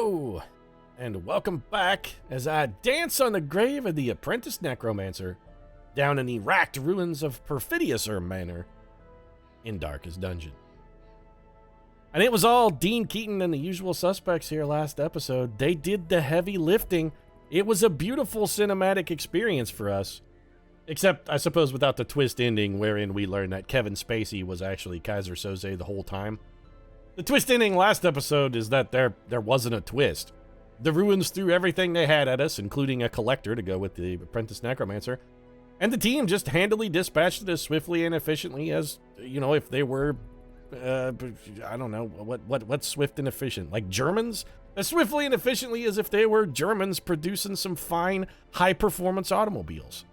Hello, and welcome back as I dance on the grave of the apprentice necromancer down in the racked ruins of Perfidious Manor in Darkest Dungeon. And it was all Dean Keaton and the usual suspects here last episode. They did the heavy lifting. It was a beautiful cinematic experience for us. Except, I suppose, without the twist ending wherein we learned that Kevin Spacey was actually Kaiser Soze the whole time. The twist ending last episode is that there wasn't a twist. The ruins threw everything they had at us, including a collector to go with the apprentice necromancer, and the team just handily dispatched it as swiftly and efficiently as, you know, if they were, I don't know, what's swift and efficient? Like Germans? As swiftly and efficiently as if they were Germans producing some fine, high-performance automobiles.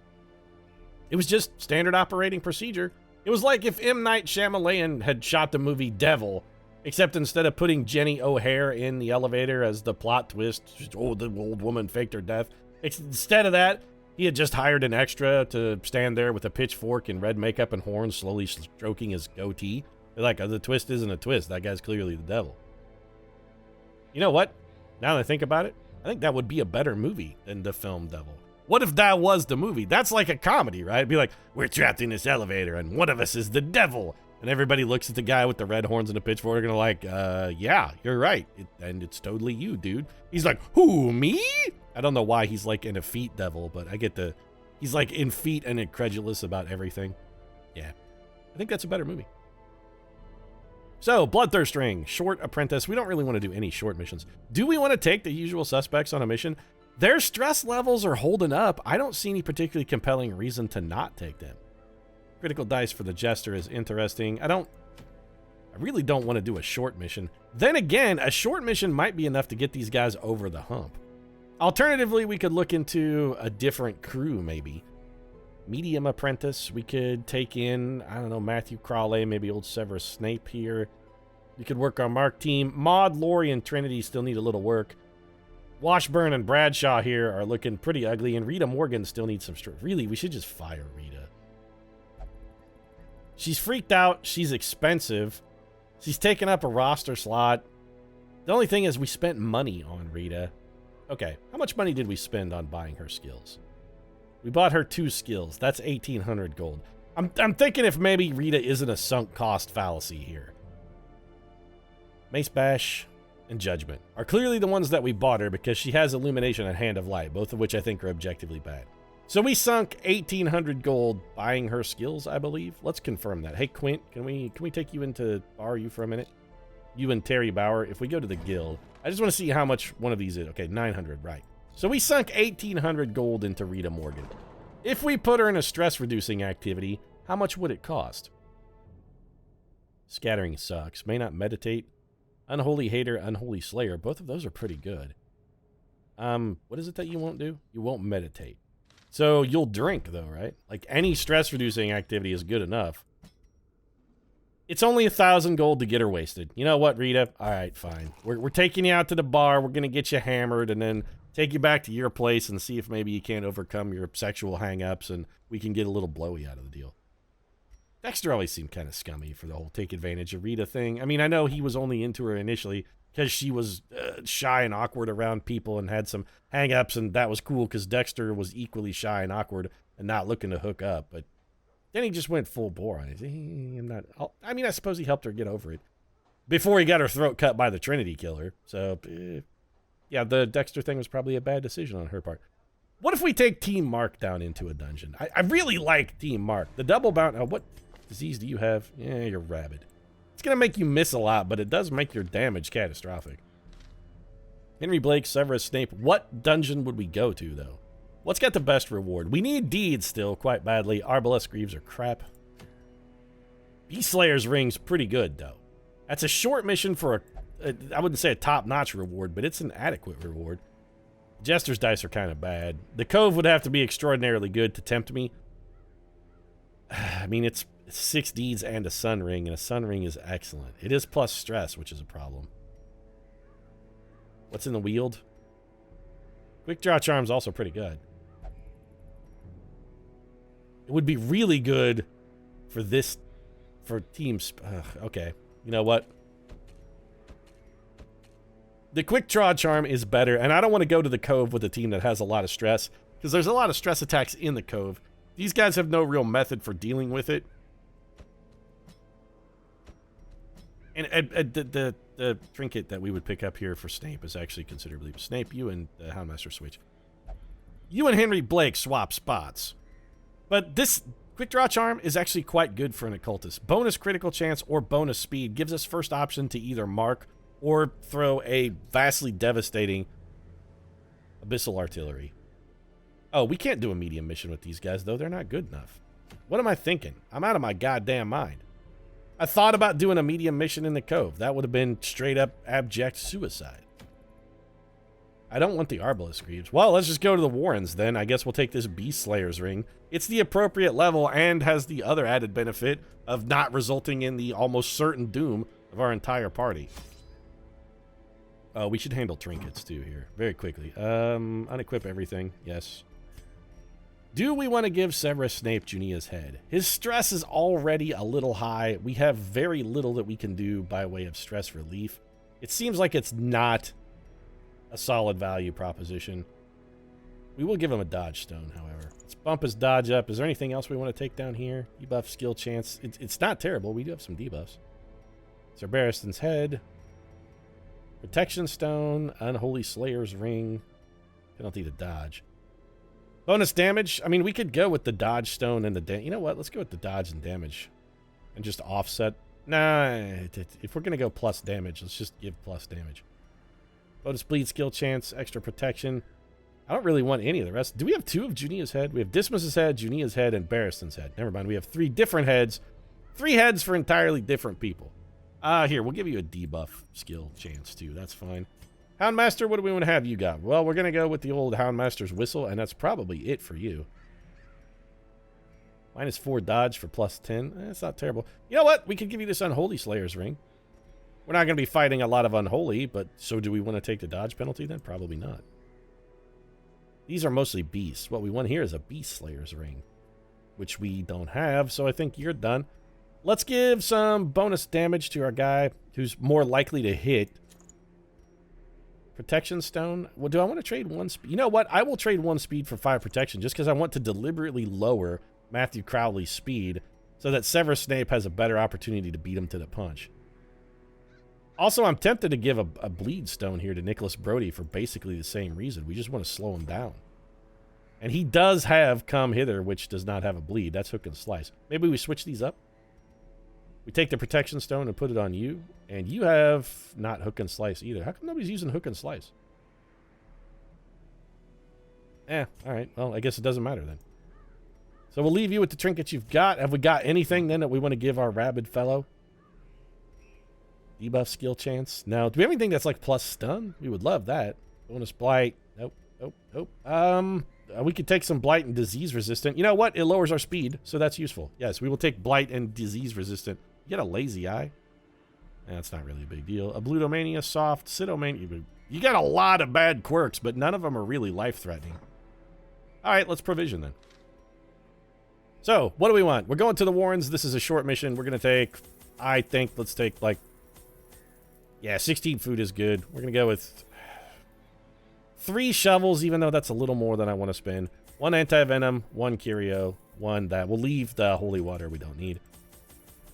It was just standard operating procedure. It was like if M. Night Shyamalan had shot the movie Devil, except instead of putting Jenny O'Hare in the elevator as the plot twist, oh, the old woman faked her death. Instead of that, he had just hired an extra to stand there with a pitchfork and red makeup and horns, slowly stroking his goatee. They're like, oh, the twist isn't a twist. That guy's clearly the devil. You know what? Now that I think about it, I think that would be a better movie than the film Devil. What if that was the movie? That's like a comedy, right? It'd be like, we're trapped in this elevator and one of us is the devil. And everybody looks at the guy with the red horns and the pitchfork and are like, yeah, you're right. And it's totally you, dude. He's like, who, me? I don't know why he's like an effete devil, but I get he's like effete and incredulous about everything. Yeah, I think that's a better movie. So, Bloodthirst Ring, short apprentice. We don't really want to do any short missions. Do we want to take the usual suspects on a mission? Their stress levels are holding up. I don't see any particularly compelling reason to not take them. Critical dice for the Jester is interesting. I really don't want to do a short mission. Then again, a short mission might be enough to get these guys over the hump. Alternatively, we could look into a different crew, maybe. Medium apprentice, we could take in, I don't know, Matthew Crawley, maybe old Severus Snape here. We could work our Mark team. Maud, Laurie, and Trinity still need a little work. Washburn and Bradshaw here are looking pretty ugly, and Rita Morgan still needs some strength. Really, we should just fire Rita. She's freaked out. She's expensive. She's taken up a roster slot. The only thing is we spent money on Rita. Okay, how much money did we spend on buying her skills? We bought her 2 skills. That's 1,800 gold. I'm thinking if maybe Rita isn't a sunk cost fallacy here. Mace Bash and Judgment are clearly the ones that we bought her because she has Illumination and Hand of Light, both of which I think are objectively bad. So we sunk 1,800 gold buying her skills, I believe. Let's confirm that. Hey, Quint, can we take you into borrow you for a minute? You and Terry Bauer. If we go to the guild, I just want to see how much one of these is. Okay, 900, right. So we sunk 1,800 gold into Rita Morgan. If we put her in a stress-reducing activity, how much would it cost? Scattering sucks. May not meditate. Unholy Hater, Unholy Slayer. Both of those are pretty good. What is it that you won't do? You won't meditate. So you'll drink, though, right? Like, any stress-reducing activity is good enough. It's only 1,000 gold to get her wasted. You know what, Rita? All right, fine. We're taking you out to the bar. We're going to get you hammered and then take you back to your place and see if maybe you can't overcome your sexual hang-ups and we can get a little blowy out of the deal. Dexter always seemed kind of scummy for the whole take advantage of Rita thing. I mean, I know he was only into her initially because she was shy and awkward around people and had some hang-ups, and that was cool because Dexter was equally shy and awkward and not looking to hook up. But then he just went full bore on it. I mean, I suppose he helped her get over it before he got her throat cut by the Trinity Killer. So, yeah, the Dexter thing was probably a bad decision on her part. What if we take Team Mark down into a dungeon? I really like Team Mark. The double bounty. What disease do you have? Yeah, you're rabid. It's going to make you miss a lot, but it does make your damage catastrophic. Henry Blake, Severus Snape. What dungeon would we go to, though? What's got the best reward? We need deeds still, quite badly. Arbalest Greaves are crap. Beast Slayer's Ring's pretty good, though. That's a short mission for I wouldn't say a top-notch reward, but it's an adequate reward. Jester's dice are kind of bad. The Cove would have to be extraordinarily good to tempt me. I mean, it's 6 deeds and a sun ring, and a sun ring is excellent. It is plus stress, which is a problem. What's in the Wield? Quick Draw Charm's also pretty good. It would be really good for this, for teams. Okay, you know what? The quick draw charm is better, and I don't want to go to the cove with a team that has a lot of stress, because there's a lot of stress attacks in the cove. These guys have no real method for dealing with it. And the trinket that we would pick up here for Snape is actually considerably... Snape, you and the Houndmaster switch. You and Henry Blake swap spots. But this quick draw charm is actually quite good for an occultist. Bonus critical chance or bonus speed gives us first option to either mark or throw a vastly devastating abyssal artillery. Oh, we can't do a medium mission with these guys, though. They're not good enough. What am I thinking? I'm out of my goddamn mind. I thought about doing a medium mission in the cove. That would have been straight up abject suicide. I don't want the Arbalest Greaves. Well, let's just go to the Warrens then. I guess we'll take this Beast Slayer's ring. It's the appropriate level and has the other added benefit of not resulting in the almost certain doom of our entire party. We should handle trinkets too here very quickly. Unequip everything. Yes. Do we want to give Severus Snape Junia's head? His stress is already a little high. We have very little that we can do by way of stress relief. It seems like it's not a solid value proposition. We will give him a dodge stone, however. Let's bump his dodge up. Is there anything else we want to take down here? Debuff skill chance. It's not terrible. We do have some debuffs. Sir Barristan's head. Protection stone. Unholy Slayer's ring. Penalty to dodge. Bonus damage. I mean, we could go with the dodge stone and the... You know what? Let's go with the dodge and damage. And just offset. Nah. If we're going to go plus damage, let's just give plus damage. Bonus bleed skill chance. Extra protection. I don't really want any of the rest. Do we have two of Junia's head? We have Dismas's head, Junia's head, and Barristan's head. Never mind. We have 3 different heads. 3 heads for entirely different people. Here, we'll give you a debuff skill chance, too. That's fine. Houndmaster, what do we want to have you got? Well, we're going to go with the old Houndmaster's whistle, and that's probably it for you. -4 dodge for +10. That's not terrible. You know what? We could give you this Unholy Slayer's ring. We're not going to be fighting a lot of Unholy, but so do we want to take the dodge penalty then? Probably not. These are mostly beasts. What we want here is a Beast Slayer's ring, which we don't have, so I think you're done. Let's give some bonus damage to our guy who's more likely to hit. Protection stone. Well, do I want to trade 1 speed? You know what? I will trade 1 speed for 5 protection just because I want to deliberately lower Matthew Crowley's speed so that Severus Snape has a better opportunity to beat him to the punch. Also, I'm tempted to give a bleed stone here to Nicholas Brody for basically the same reason. We just want to slow him down. And he does have Come Hither, which does not have a bleed. That's Hook and Slice. Maybe we switch these up. We take the protection stone and put it on you. And you have not Hook and Slice either. How come nobody's using Hook and Slice? Alright. Well, I guess it doesn't matter then. So we'll leave you with the trinkets you've got. Have we got anything then that we want to give our rabid fellow? Debuff skill chance? No. Do we have anything that's like plus stun? We would love that. Bonus blight. Nope. Nope. Nope. We could take some blight and disease resistant. You know what? It lowers our speed, so that's useful. Yes, we will take blight and disease resistant. You get a lazy eye. That's not really a big deal. A Blutomania, soft, Cytomania. You got a lot of bad quirks, but none of them are really life-threatening. All right, let's provision then. So, what do we want? We're going to the Warrens. This is a short mission. We're going to take, I think, let's take like, yeah, 16 food is good. We're going to go with 3 shovels, even though that's a little more than I want to spend. 1 anti-venom, 1 curio, 1 that. We'll leave the holy water we don't need.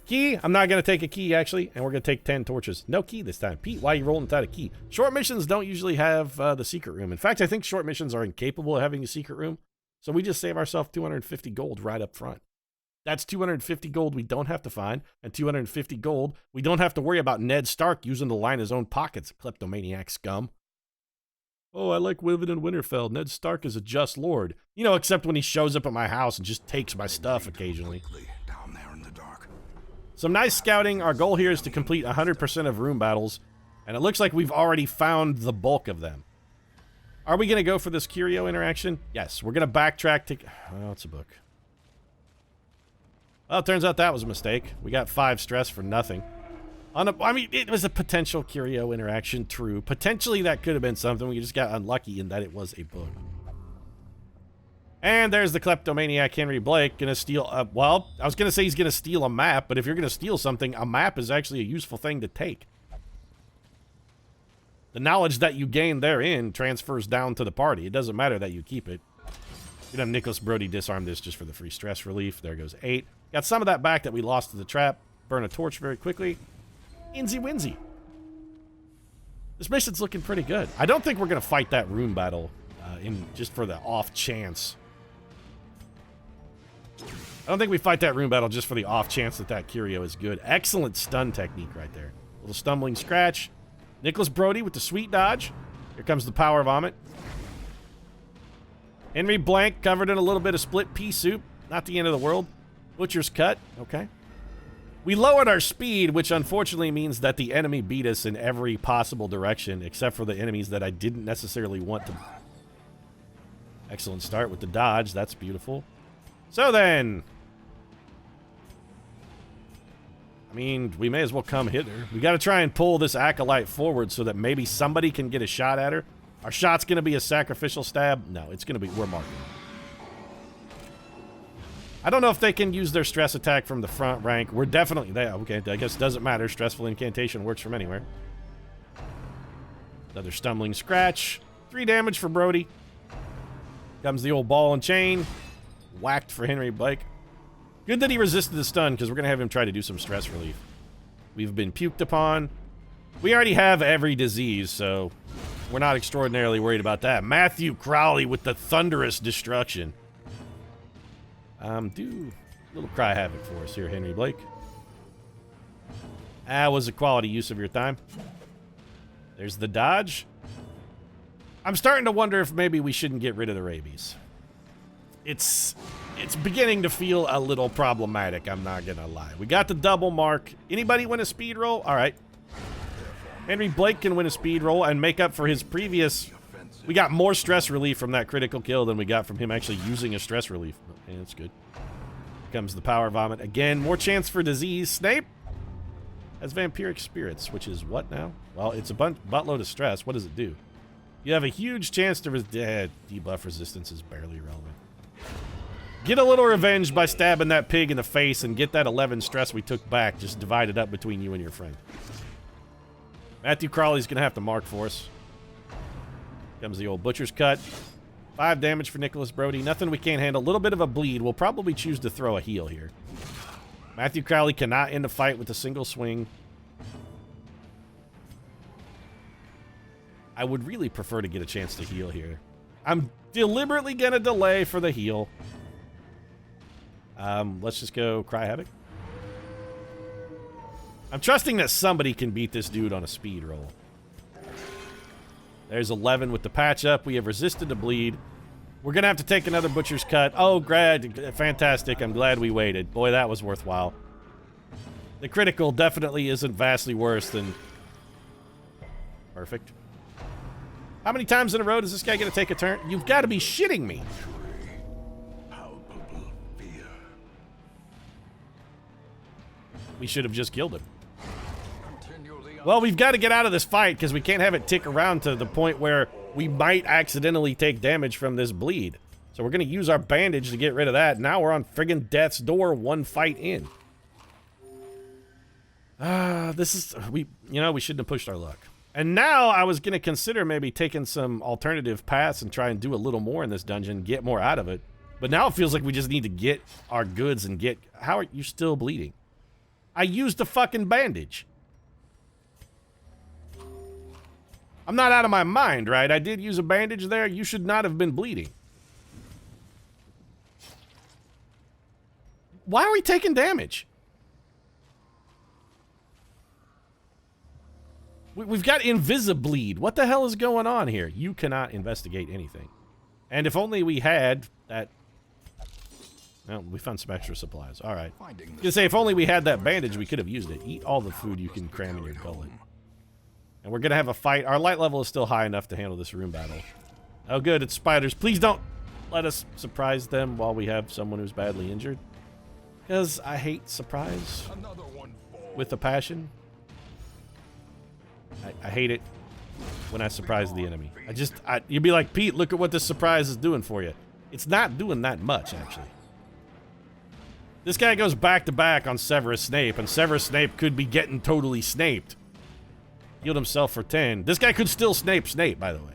Key, I'm not going to take a key, actually, and we're going to take 10 torches. No key this time. Pete, why are you rolling without a key? Short missions don't usually have the secret room. In fact, I think short missions are incapable of having a secret room, so we just save ourselves 250 gold right up front. That's 250 gold we don't have to find, and 250 gold we don't have to worry about Ned Stark using to line his own pockets, kleptomaniac scum. Oh, I like living in Winterfell. Ned Stark is a just lord. You know, except when he shows up at my house and just takes my stuff occasionally. Down there in the dark. Some nice scouting. Our goal here is to complete 100% of room battles, and it looks like we've already found the bulk of them. Are we going to go for this curio interaction? Yes, we're going to backtrack to... Oh, it's a book. Well, it turns out that was a mistake. We got 5 stress for nothing. I mean, it was a potential curio interaction, true. Potentially that could have been something. We just got unlucky in that it was a book. And there's the kleptomaniac Henry Blake gonna steal, well, I was gonna say he's gonna steal a map, but if you're gonna steal something, a map is actually a useful thing to take. The knowledge that you gain therein transfers down to the party. It doesn't matter that you keep it. We'd have Nicholas Brody disarm this just for the free stress relief. There goes 8. Got some of that back that we lost to the trap. Burn a torch very quickly. Insy Winsy. This mission's looking pretty good. I don't think we're going to fight that room battle just for the off chance. I don't think we fight that room battle just for the off chance that curio is good. Excellent stun technique right there. Little stumbling scratch. Nicholas Brody with the sweet dodge. Here comes the power vomit. Henry Blank covered in a little bit of split pea soup. Not the end of the world. Butcher's cut. Okay. We lowered our speed, which unfortunately means that the enemy beat us in every possible direction, except for the enemies that I didn't necessarily want to. Excellent start with the dodge. That's beautiful. So then, I mean, we may as well come hit her. We got to try and pull this acolyte forward so that maybe somebody can get a shot at her. Our shot's going to be a sacrificial stab. No, it's going to be, we're marking. I don't know if they can use their stress attack from the front rank. We're definitely, okay, I guess it doesn't matter. Stressful incantation works from anywhere. Another stumbling scratch. 3 damage for Brody. Comes the old ball and chain. Whacked for Henry Blake. Good that he resisted the stun, because we're going to have him try to do some stress relief. We've been puked upon. We already have every disease, so we're not extraordinarily worried about that. Matthew Crowley with the thunderous destruction. Do a little cry havoc for us here, Henry Blake. That was a quality use of your time. There's the dodge. I'm starting to wonder if maybe we shouldn't get rid of the rabies. It's beginning to feel a little problematic, I'm not gonna lie. We got the double mark. Anybody win a speed roll? All right. Henry Blake can win a speed roll and make up for his previous... We got more stress relief from that critical kill than we got from him actually using a stress relief. And that's good. Here comes the power vomit. Again, more chance for disease. Snape has vampiric spirits, which is what now? Well, it's a buttload of stress. What does it do? You have a huge chance to... debuff resistance is barely relevant. Get a little revenge by stabbing that pig in the face and get that 11 stress we took back. Just divide it up between you and your friend. Matthew Crawley's going to have to mark for us. Comes the old butcher's cut. 5 damage for Nicholas Brody. Nothing we can't handle. A little bit of a bleed. We'll probably choose to throw a heal here. Matthew Crowley cannot end the fight with a single swing. I would really prefer to get a chance to heal here. I'm deliberately going to delay for the heal. Let's just go Cry Havoc. I'm trusting that somebody can beat this dude on a speed roll. There's 11 with the patch up. We have resisted the bleed. We're going to have to take another butcher's cut. Oh, fantastic. I'm glad we waited. Boy, that was worthwhile. The critical definitely isn't vastly worse than... Perfect. How many times in a row does this guy get to take a turn? You've got to be shitting me. We should have just killed him. Well, we've got to get out of this fight because we can't have it tick around to the point where we might accidentally take damage from this bleed. So we're going to use our bandage to get rid of that. Now we're on friggin' death's door, one fight in. This is... we shouldn't have pushed our luck. And now I was going to consider maybe taking some alternative paths and try and do a little more in this dungeon, get more out of it. But now it feels like we just need to get our goods and get... How are you still bleeding? I used the fucking bandage. I'm not out of my mind, right? I did use a bandage there. You should not have been bleeding. Why are we taking damage? We've got invisibleed. What the hell is going on here? You cannot investigate anything. And if only we had that... Well, we found some extra supplies. All right. I was gonna say, if only we had that bandage, we could have used it. Eat all the food you can cram in your gullet. And we're gonna have a fight. Our light level is still high enough to handle this room battle. Oh, good. It's spiders. Please don't let us surprise them while we have someone who's badly injured. Because I hate surprise with a passion. I hate it when I surprise the enemy. You'd be like, Pete, look at what this surprise is doing for you. It's not doing that much, actually. This guy goes back to back on Severus Snape, and Severus Snape could be getting totally snaped. Healed himself for 10. This guy could still Snape, by the way.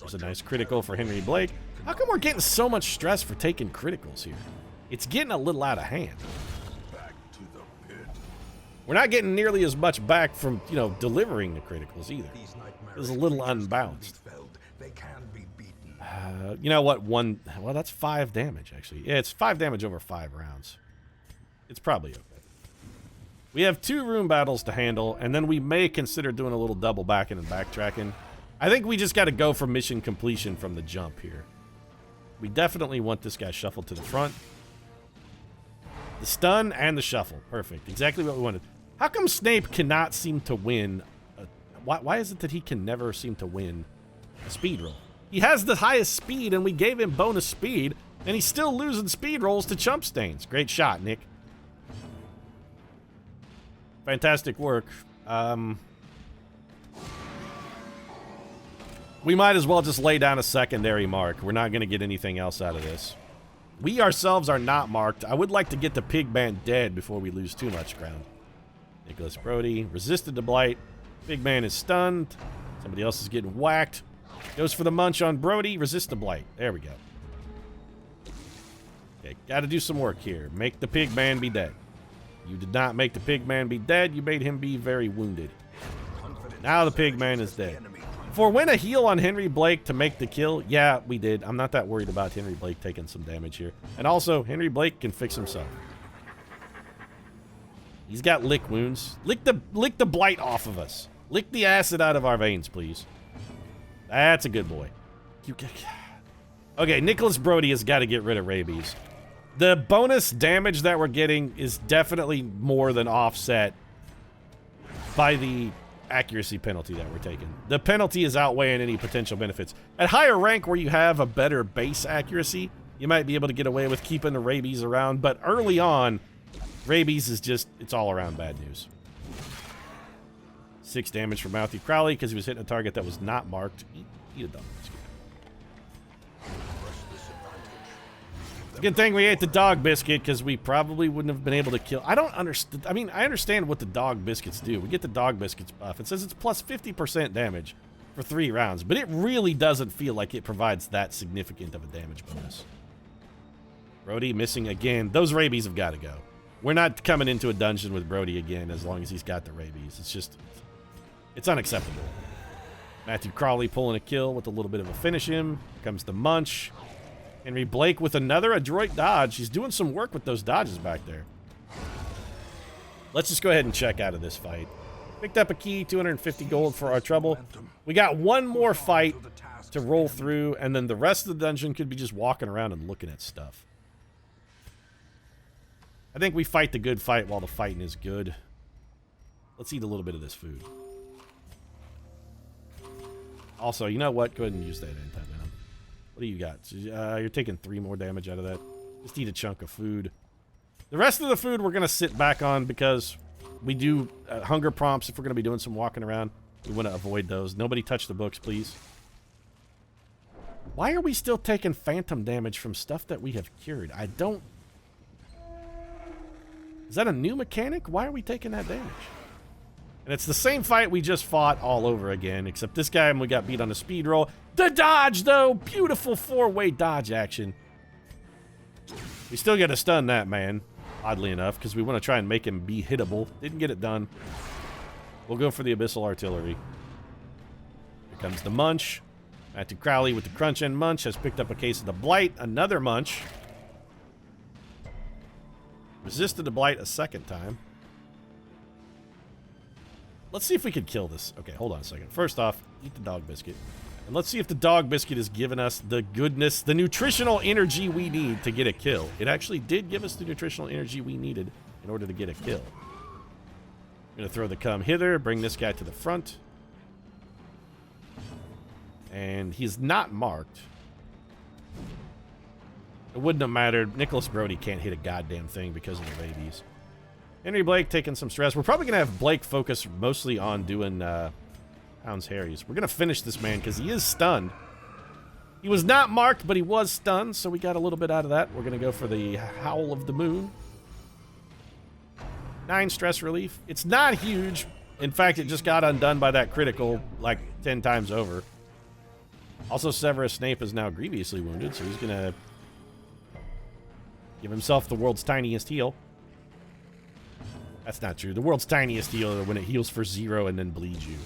There's a nice critical for Henry Blake. How come we're getting so much stress for taking criticals here? It's getting a little out of hand. We're not getting nearly as much back from, you know, delivering the criticals either. It's a little unbalanced. You know what? Well, that's 5 damage, actually. Yeah, it's 5 damage over 5 rounds. It's probably okay. We have 2 room battles to handle, and then we may consider doing a little double backing and backtracking. I think we just got to go for mission completion from the jump here. We definitely want this guy shuffled to the front. The stun and the shuffle. Perfect. Exactly what we wanted. How come Snape cannot seem to win? Why is it that he can never seem to win a speed roll? He has the highest speed, and we gave him bonus speed, and he's still losing speed rolls to chump stains. Great shot, Nick. Fantastic work. We might as well just lay down a secondary mark. We're not going to get anything else out of this. We ourselves are not marked. I would like to get the Pigman dead before we lose too much ground. Nicholas Brody resisted the blight. Pigman is stunned. Somebody else is getting whacked. Goes for the munch on Brody. Resist the blight. There we go. Okay, got to do some work here. Make the Pigman be dead. You did not make the Pigman be dead. You made him be very wounded. Now the Pigman is dead. Forwent a heal on Henry Blake to make the kill. Yeah, we did. I'm not that worried about Henry Blake taking some damage here. And also, Henry Blake can fix himself. He's got lick wounds. Lick the blight off of us. Lick the acid out of our veins, please. That's a good boy. Okay, Nicholas Brody has got to get rid of rabies. The bonus damage that we're getting is definitely more than offset by the accuracy penalty that we're taking. The penalty is outweighing any potential benefits. At higher rank where you have a better base accuracy, you might be able to get away with keeping the rabies around, but early on, rabies is just, it's all around bad news. 6 damage from Matthew Crowley because he was hitting a target that was not marked. Eat a dog. It's a good thing we ate the dog biscuit because we probably wouldn't have been able to kill. I don't understand. I mean, I understand what the dog biscuits do. We get the dog biscuits buff. It says it's plus 50% damage for 3 rounds, but it really doesn't feel like it provides that significant of a damage bonus. Brody missing again. Those rabies have got to go. We're not coming into a dungeon with Brody again as long as he's got the rabies. It's just, it's unacceptable. Matthew Crowley pulling a kill with a little bit of a finish him. Here comes the munch. Henry Blake with another adroit dodge. He's doing some work with those dodges back there. Let's just go ahead and check out of this fight. Picked up a key, 250 gold for our trouble. We got one more fight to roll through, and then the rest of the dungeon could be just walking around and looking at stuff. I think we fight the good fight while the fighting is good. Let's eat a little bit of this food. Also, you know what? Go ahead and use that anti-venom. What do you got? You're taking 3 more damage out of that. Just eat a chunk of food. The rest of the food we're going to sit back on because we do hunger prompts if we're going to be doing some walking around. We want to avoid those. Nobody touch the books, please. Why are we still taking phantom damage from stuff that we have cured? I don't... Is that a new mechanic? Why are we taking that damage? And it's the same fight we just fought all over again, except this guy we got beat on a speed roll. The dodge, though! Beautiful 4-way dodge action. We still got to stun that man, oddly enough, because we want to try and make him be hittable. Didn't get it done. We'll go for the Abyssal Artillery. Here comes the munch. Matthew Crowley with the crunch and munch has picked up a case of the blight. Another munch. Resisted the blight a second time. Let's see if we can kill this. Okay, hold on a second. First off, eat the dog biscuit. And let's see if the dog biscuit has given us the goodness, the nutritional energy we need to get a kill. It actually did give us the nutritional energy we needed in order to get a kill. I'm going to throw the come hither, bring this guy to the front. And he's not marked. It wouldn't have mattered. Nicholas Brody can't hit a goddamn thing because of the rabies. Henry Blake taking some stress. We're probably going to have Blake focus mostly on doing Hounds Harry's. We're going to finish this man because he is stunned. He was not marked, but he was stunned, so we got a little bit out of that. We're going to go for the Howl of the Moon. 9 stress relief. It's not huge, In fact, it just got undone by that critical like 10 times over. Also, Severus Snape is now grievously wounded, so he's gonna give himself the world's tiniest heal. That's not true. The world's tiniest heal when it heals for 0 and then bleeds you.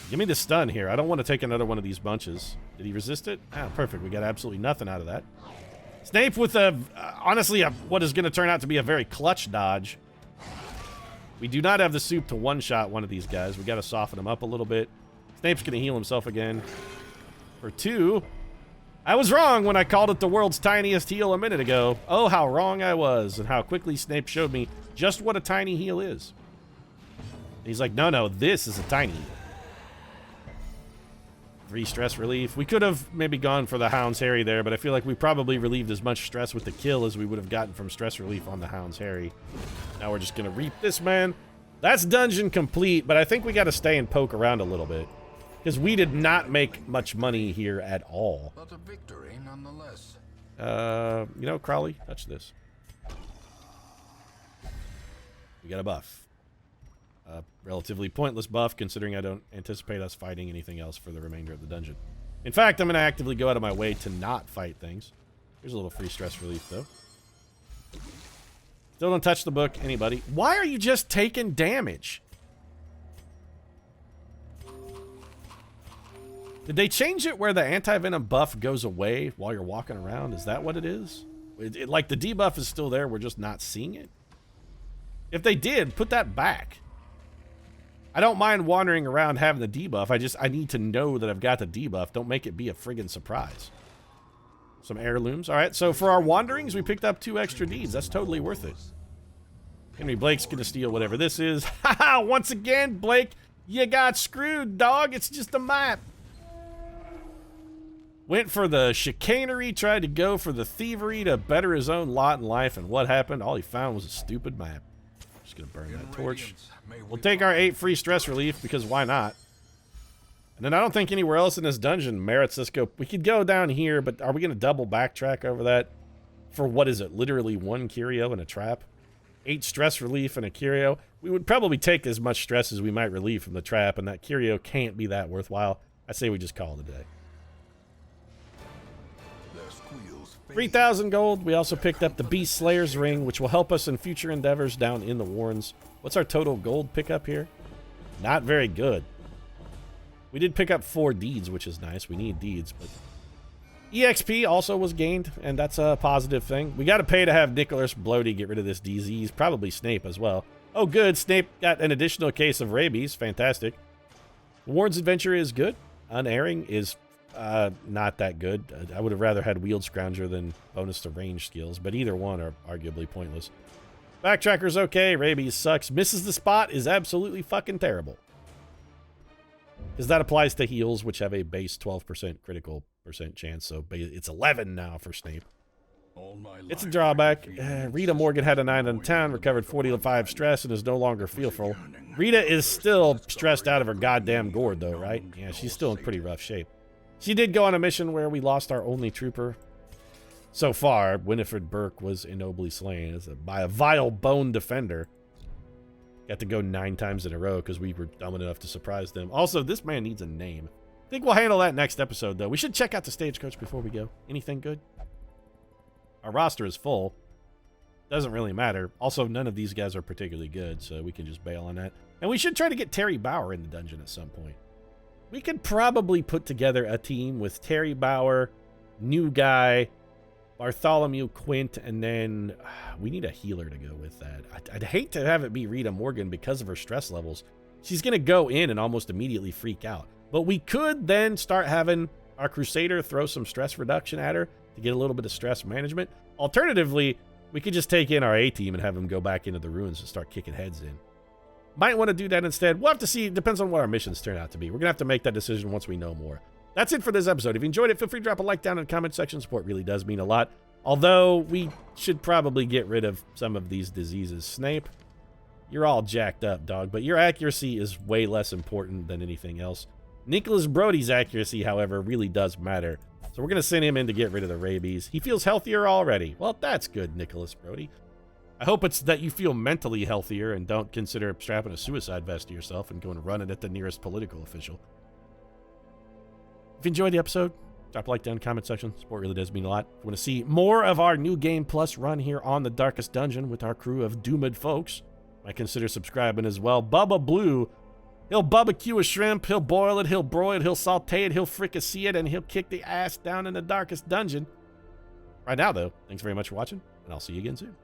Give me the stun here. I don't want to take another one of these bunches. Did he resist it? Ah, perfect. We got absolutely nothing out of that. Snape with honestly, what is going to turn out to be a very clutch dodge. We do not have the soup to one-shot one of these guys. We got to soften him up a little bit. Snape's going to heal himself again. For 2. I was wrong when I called it the world's tiniest heal a minute ago. Oh, how wrong I was, and how quickly Snape showed me just what a tiny heal is. He's like, no, this is a tiny heal. 3 stress relief. We could have maybe gone for the Hound's Harry there, but I feel like we probably relieved as much stress with the kill as we would have gotten from stress relief on the Hound's Harry. Now we're just going to reap this man. That's dungeon complete, but I think we got to stay and poke around a little bit. Because we did not make much money here at all. But a victory nonetheless. You know, Crowley, touch this. We got a buff. A relatively pointless buff, considering I don't anticipate us fighting anything else for the remainder of the dungeon. In fact, I'm going to actively go out of my way to not fight things. Here's a little free stress relief, though. Still don't touch the book, anybody. Why are you just taking damage? Did they change it where the anti-venom buff goes away while you're walking around? Is that what it is? Like, the debuff is still there, we're just not seeing it? If they did, put that back. I don't mind wandering around having the debuff. I need to know that I've got the debuff. Don't make it be a friggin' surprise. Some heirlooms. All right, so for our wanderings, we picked up 2 extra deeds. That's totally worth it. Henry Blake's gonna steal whatever this is. Haha, once again, Blake, you got screwed, dog. It's just a map. Went for the chicanery, tried to go for the thievery to better his own lot in life, and what happened? All he found was a stupid map. Just gonna burn that torch. We'll take our 8 free stress relief, because why not? And then I don't think anywhere else in this dungeon merits us go. We could go down here, but are we gonna double backtrack over that? For what is it? Literally 1 curio and a trap? 8 stress relief and a curio? We would probably take as much stress as we might relieve from the trap, and that curio can't be that worthwhile. I say we just call it a day. 3,000 gold. We also picked up the Beast Slayer's Ring, which will help us in future endeavors down in the Warrens. What's our total gold pickup here? Not very good. We did pick up 4 deeds, which is nice. We need deeds, but EXP also was gained, and that's a positive thing. We got to pay to have Nicholas Bloody get rid of this disease. Probably Snape as well. Oh, good. Snape got an additional case of rabies. Fantastic. Warren's Adventure is good. Unerring is not that good. I would have rather had Wield Scrounger than bonus to range skills, but either one are arguably pointless. Backtracker's okay. Rabies sucks. Misses the spot is absolutely fucking terrible. Because that applies to heals, which have a base 12% critical percent chance, so it's 11 now for Snape. It's a drawback. Rita Morgan had a 9 on 10, recovered 45 stress, and is no longer fearful. Rita is still stressed out of her goddamn gourd, though, right? Yeah, she's still in pretty rough shape. She did go on a mission where we lost our only trooper. So far, Winifred Burke was ignobly slain by a vile bone defender. Got to go 9 times in a row because we were dumb enough to surprise them. Also, this man needs a name. I think we'll handle that next episode, though. We should check out the stagecoach before we go. Anything good? Our roster is full. Doesn't really matter. Also, none of these guys are particularly good, so we can just bail on that. And we should try to get Terry Bauer in the dungeon at some point. We could probably put together a team with Terry Bauer, New Guy, Bartholomew Quint, and then we need a healer to go with that. I'd hate to have it be Rita Morgan because of her stress levels. She's going to go in and almost immediately freak out. But we could then start having our Crusader throw some stress reduction at her to get a little bit of stress management. Alternatively, we could just take in our A-team and have them go back into the ruins and start kicking heads in. Might want to do that instead. We'll have to see. It depends on what our missions turn out to be. We're going to have to make that decision once we know more. That's it for this episode. If you enjoyed it, feel free to drop a like down in the comment section. Support really does mean a lot. Although, we should probably get rid of some of these diseases. Snape, you're all jacked up, dog, but your accuracy is way less important than anything else. Nicholas Brody's accuracy, however, really does matter. So we're going to send him in to get rid of the rabies. He feels healthier already. Well, that's good, Nicholas Brody. I hope it's that you feel mentally healthier and don't consider strapping a suicide vest to yourself and going to run it at the nearest political official. If you enjoyed the episode, drop a like down in the comment section. Support really does mean a lot. If you want to see more of our New Game Plus run here on the Darkest Dungeon with our crew of doomed folks, might consider subscribing as well. Bubba Blue, he'll barbecue a shrimp, he'll boil it, he'll broil it, he'll saute it, he'll fricassee it, and he'll kick the ass down in the Darkest Dungeon. Right now, though, thanks very much for watching, and I'll see you again soon.